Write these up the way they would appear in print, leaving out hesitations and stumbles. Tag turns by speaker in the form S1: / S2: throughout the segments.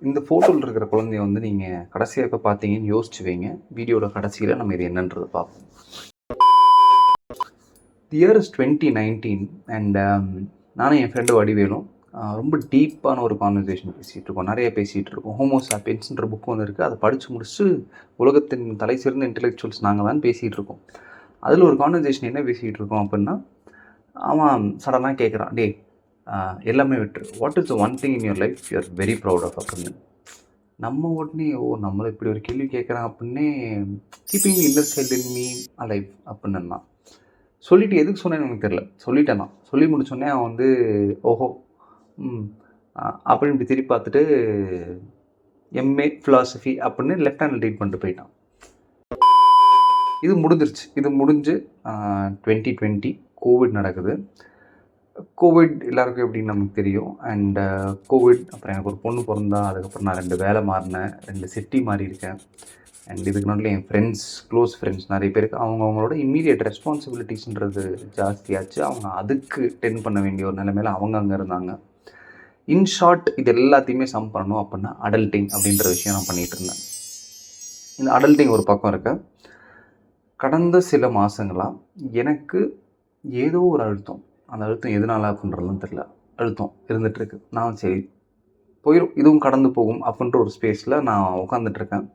S1: இந்த ஃபோட்டோவில் இருக்கிற குழந்தைய வந்து நீங்கள் கடைசியாக எப்போ பார்த்தீங்கன்னு யோசிச்சு வைங்க. வீடியோவில் கடைசியில் நம்ம இது என்னன்றதை பார்ப்போம். தி இயர் இஸ் 2019 அண்ட் நானும் என் ஃப்ரெண்டு வடிவேலும் ரொம்ப டீப்பான ஒரு கான்வர்சேஷன் பேசிகிட்டு இருக்கோம். நிறைய பேசிகிட்டு இருக்கோம். ஹோமோ சாப்பியன்ஸ்ன்ற புக் ஒன்று இருக்குது. அதை படித்து முடிச்சுட்டு உலகத்தின் தலை சிறந்த இன்டெலெக்சுவல்ஸ் நாங்கள் தான் பேசிகிட்டு இருக்கோம். அதில் ஒரு கான்வர்சேஷன் என்ன பேசிகிட்டு இருக்கோம் அப்படின்னா, அவன் சடனாக கேட்குறான், டே எல்லாமே விட்டுரு, what is the one thing in your life you are very proud of அப்படின்னு. நம்ம உடனே நம்மளை இப்படி ஒரு கேள்வி கேட்குறான் அப்படின்னே, keeping inner child in me alive அப்படின்னு சொல்லிவிட்டு எதுக்கு சொன்னேன்னு எனக்கு தெரில. சொல்லிட்டேன் நான். சொல்லி முடிச்சோடனே அவன் வந்து ஓஹோ அப்படின்னு இப்படி திருப்பி பார்த்துட்டு எம்ஏ ஃபிலாசபி அப்படின்னு லெஃப்ட் ஹேண்டில் ட்ரீட் பண்ணிட்டு போயிட்டான். இது முடிஞ்சிருச்சு. இது முடிஞ்சு 2020 கோவிட் நடக்குது. கோவிட் எல்லாருக்கும் எப்படின்னு நமக்கு தெரியும். அண்ட் கோவிட் அப்புறம் எனக்கு ஒரு பொண்ணு பிறந்தா, அதுக்கப்புறம் நான் 2 வேலை மாறினேன், 2 சிட்டி மாறி இருக்கேன். அண்ட் இதுக்கு நடுவில் என் ஃப்ரெண்ட்ஸ், க்ளோஸ் ஃப்ரெண்ட்ஸ் நிறைய பேருக்கு அவங்களோட இம்மீடியட் ரெஸ்பான்சிபிலிட்டிஸ்ன்றது ஜாஸ்தியாச்சு. அவங்க அதுக்கு டென் பண்ண வேண்டிய ஒரு நிலைமையில் அவங்க அங்கே இருந்தாங்க. இன் ஷார்ட், இது எல்லாத்தையுமே சம் பண்ணணும் அப்படின்னா அடல்ட்டிங் அப்படின்ற விஷயம் நான் பண்ணிகிட்டு இருந்தேன். இந்த அடல்ட்டிங் ஒரு பக்கம் இருக்க, கடந்த சில மாதங்களாக எனக்கு ஏதோ ஒரு அழுத்தம், அந்த அழுத்தம் எதனால அப்படின்றதுலாம் தெரில, அழுத்தம் இருந்துகிட்ருக்கு. நான் சரி போயிடும், இதுவும் கடந்து போகும் அப்படின்ற ஒரு ஸ்பேஸில் நான் உட்காந்துட்ருக்கேன்.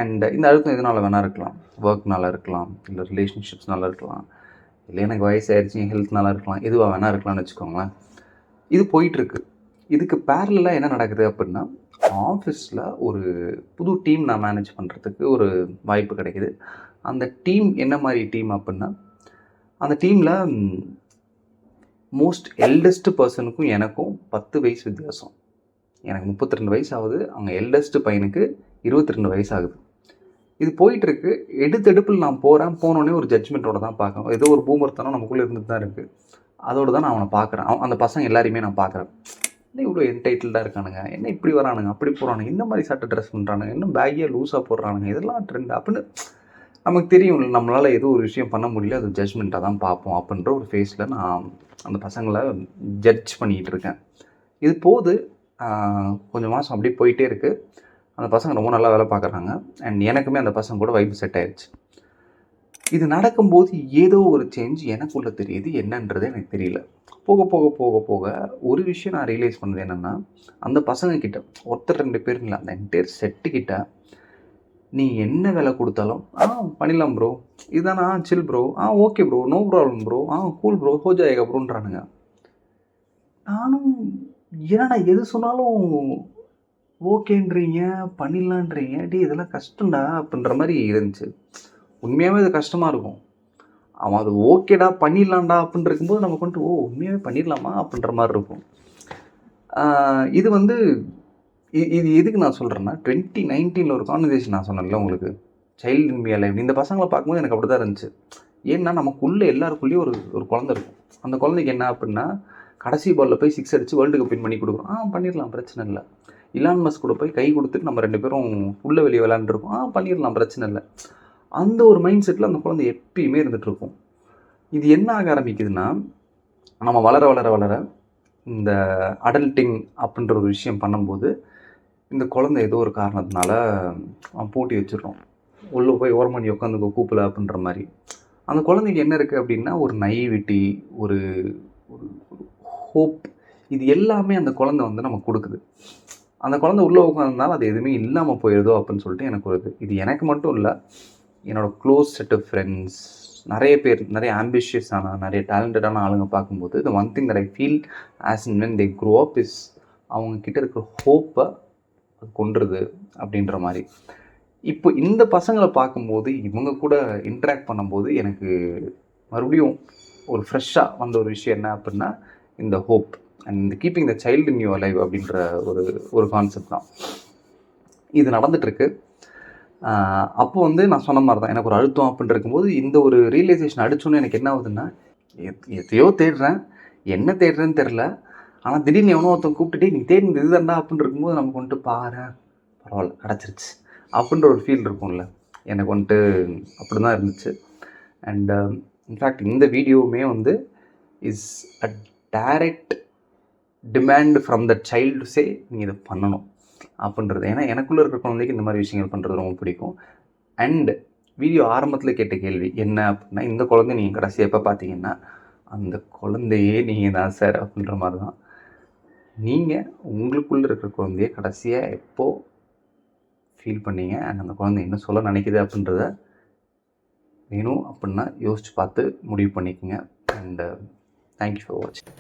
S1: அண்ட் இந்த அழுத்தம் எதனால் வேணா இருக்கலாம். ஒர்க்னால இருக்கலாம், இல்லை ரிலேஷன்ஷிப்ஸ்னால இருக்கலாம், இல்லை எனக்கு வயசாகிடுச்சு ஹெல்த்னால இருக்கலாம், எதுவாக வேணா இருக்கலாம்னு வச்சுக்கோங்களேன். இது போயிட்டுருக்கு. இதுக்கு பேரலாக என்ன நடக்குது அப்படின்னா, ஆஃபீஸில் ஒரு புது டீம் நான் மேனேஜ் பண்ணுறதுக்கு ஒரு வாய்ப்பு கிடைக்குது. அந்த டீம் என்ன மாதிரி டீம் அப்படின்னா, அந்த டீமில் மோஸ்ட் எல்டஸ்ட் பர்சனுக்கும் எனக்கும் 10 வயசு வித்தியாசம். எனக்கு 32 வயசு ஆகுது, அவங்க எல்டஸ்ட் பையனுக்கு 22 வயசு ஆகுது. இது போயிட்டுருக்கு. எடுத்தெடுப்பில் நான் போனோடனே ஒரு ஜட்ஜ்மெண்ட்டோட தான் பார்க்கணும். ஏதோ ஒரு பூமர்த்தனம் நமக்குள்ளே இருந்துட்டு தான் இருக்குது. அதோடு தான் நான் அவனை பார்க்குறேன். அந்த பசங்க எல்லாரையுமே நான் பார்க்குறேன். என்ன இவ்வளோ என்டைட்டில்டாக இருக்கானுங்க, என்ன இப்படி வரானுங்க, அப்படி போகிறானுங்க, இந்த மாதிரி சட்டை ட்ரெஸ் பண்ணுறானுங்க, இன்னும் பேக்கியாக லூஸாக போடுறானுங்க, இதெல்லாம் ட்ரெண்ட் அப்படின்னு நமக்கு தெரியும். நம்மளால் ஏதோ ஒரு விஷயம் பண்ண முடியல, அது ஜட்ஜ்மெண்ட்டாக தான் பார்ப்போம் அப்படின்ற ஒரு ஃபேஸில் நான் அந்த பசங்களை ஜட்ஜ் பண்ணிகிட்டு இருக்கேன். இது போது கொஞ்சம் மாதம் அப்படியே போயிட்டே இருக்குது. அந்த பசங்க ரொம்ப நல்லா வேலை பார்க்குறாங்க. அண்ட் எனக்குமே அந்த பசங்க கூட வைப்பு செட் ஆயிடுச்சு. இது நடக்கும்போது ஏதோ ஒரு சேஞ்ச் எனக்குள்ளே தெரியுது. என்னன்றது எனக்கு தெரியல. போக போக போக போக ஒரு விஷயம் நான் ரியலைஸ் பண்ணது என்னென்னா, அந்த பசங்க கிட்ட ஒருத்தர் 2 பேர் இல்லை, அந்த என்டையர் செட்டுக்கிட்ட நீ என்ன வேலை கொடுத்தாலும் பண்ணிடலாம் ப்ரோ, இதுதானா, chill bro, okay bro, no problem bro, cool bro, ஹோ ஜாயேகா ப்ரோன்றானுங்க. நானும் ஏன்னா எது சொன்னாலும் ஓகேன்றீங்க, பண்ணிடலான்றீங்க, இதெல்லாம் கஷ்டம்டா அப்படின்ற மாதிரி இருந்துச்சு. உண்மையாகவே அது கஷ்டமாக இருக்கும். அவன் அது ஓகேடா பண்ணிடலாம்டா அப்படின்னு இருக்கும்போது நமக்கு வந்துட்டு உண்மையாகவே பண்ணிடலாமா அப்படின்ற மாதிரி இருக்கும். இது வந்து இது எதுக்கு நான் சொல்கிறேன்னா, 2019 ஒரு கான்வர்சேஷன் நான் சொன்னேன்ல உங்களுக்கு, சைல்டு இன் மீ அலைவ். இந்த பசங்களை பார்க்கும்போது எனக்கு அப்படி தான் இருந்துச்சு. ஏன்னா நமக்குள்ளே எல்லாருக்குள்ளேயும் ஒரு குழந்தை இருக்கும். அந்த குழந்தைக்கு என்ன அப்படின்னா, கடைசி பாலில் போய் 6 அடித்து வேர்ல்டு கப் வின் பண்ணி கொடுக்குறோம், பண்ணிடலாம், பிரச்சனை இல்லை. இலான் மஸ்க் கூட போய் கை கொடுத்துட்டு நம்ம 2 பேரும் உள்ளே வெளியே விளையாண்டுருக்கோம், பண்ணிடலாம், பிரச்சனை இல்லை. அந்த ஒரு மைண்ட் செட்டில் அந்த குழந்தை எப்பயுமே இருந்துகிட்ருக்கும். இது என்ன ஆக ஆரம்பிக்குதுன்னா, நம்ம வளர வளர வளர இந்த அடல்ட்டிங் அப்படின்ற ஒரு விஷயம் பண்ணும்போது, இந்த குழந்தை ஏதோ ஒரு காரணத்தினால பூட்டி வச்சிடறோம். உள்ளே போய் ஓரமணி உட்காந்துக்கோ கூப்பிடல அப்படின்ற மாதிரி. அந்த குழந்தைக்கு என்ன இருக்குது அப்படின்னா, ஒரு நைவிட்டி, ஒரு ஹோப், இது எல்லாமே அந்த குழந்தை வந்து நமக்கு கொடுக்குது. அந்த குழந்தை உள்ளே உட்காந்துருந்தாலும் அது எதுவுமே இல்லாமல் போயிடுதோ அப்படின்னு சொல்லிட்டு எனக்கு வருது. இது எனக்கு மட்டும் இல்லை, என்னோடய க்ளோஸ் செட் ஆஃப் ஃப்ரெண்ட்ஸ் நிறைய பேர், நிறைய ஆம்பிஷியஸான, நிறைய டேலண்டடான ஆளுங்க பார்க்கும்போது the one thing that I feel as and when they grow up is அவங்கக்கிட்ட இருக்கிற ஹோப்பை அது கொண்டுருது அப்படின்ற மாதிரி. இப்போ இந்த பசங்களை பார்க்கும்போது, இவங்க கூட இன்ட்ராக்ட் பண்ணும்போது எனக்கு மறுபடியும் ஒரு ஃப்ரெஷ்ஷாக வந்த ஒரு விஷயம் என்ன அப்படின்னா, இந்த ஹோப் அண்ட் இந்த keeping the child in you alive அப்படின்ற ஒரு கான்செப்ட் தான். இது நடந்துகிட்ருக்கு. அப்போ வந்து நான் சொன்ன மாதிரி தான், எனக்கு ஒரு அழுத்தம் அப்படின்னு இருக்கும்போது இந்த ஒரு ரியலைசேஷன் அடித்தோன்னே எனக்கு என்ன ஆகுதுன்னா, எதையோ தேடுறேன், என்ன தேடுறேன்னு தெரில. ஆனால் திடீர்னு எவனோ ஒருத்தன் கூப்பிட்டுட்டே நீ தேடினது இது தாண்டா அப்படின்னு இருக்கும்போது நமக்கு வந்துட்டு பரவாயில்ல கிடச்சிருச்சு அப்படின்ற ஒரு ஃபீல் இருக்கும்ல. எனக்கு வந்துட்டு அப்படி தான் இருந்துச்சு. அண்ட் இன்ஃபேக்ட் இந்த வீடியோவுமே வந்து is a direct demand from the child say நீ இதை பண்ணணும். அப்படின்றது. ஏன்னா எனக்குள்ளே இருக்கிற குழந்தைக்கு இந்த மாதிரி விஷயங்கள் பண்ணுறது ரொம்ப பிடிக்கும். அண்ட் வீடியோ ஆரம்பத்தில் கேட்ட கேள்வி என்ன அப்படின்னா, இந்த குழந்தை நீங்கள் கடைசியாக எப்போ பார்த்தீங்கன்னா, அந்த குழந்தையே நீங்கள் தான் சார் அப்படின்ற மாதிரி தான். நீங்கள் உங்களுக்குள்ளே இருக்கிற குழந்தைய கடைசியாக எப்போ ஃபீல் பண்ணீங்க, அண்ட் அந்த குழந்தை என்ன சொல்ல நினைக்குது அப்படின்றத வேணும் அப்படின்னா யோசித்து பார்த்து முடிவு பண்ணிக்கோங்க. அண்ட் தேங்க்யூ ஃபார் வாட்சிங்.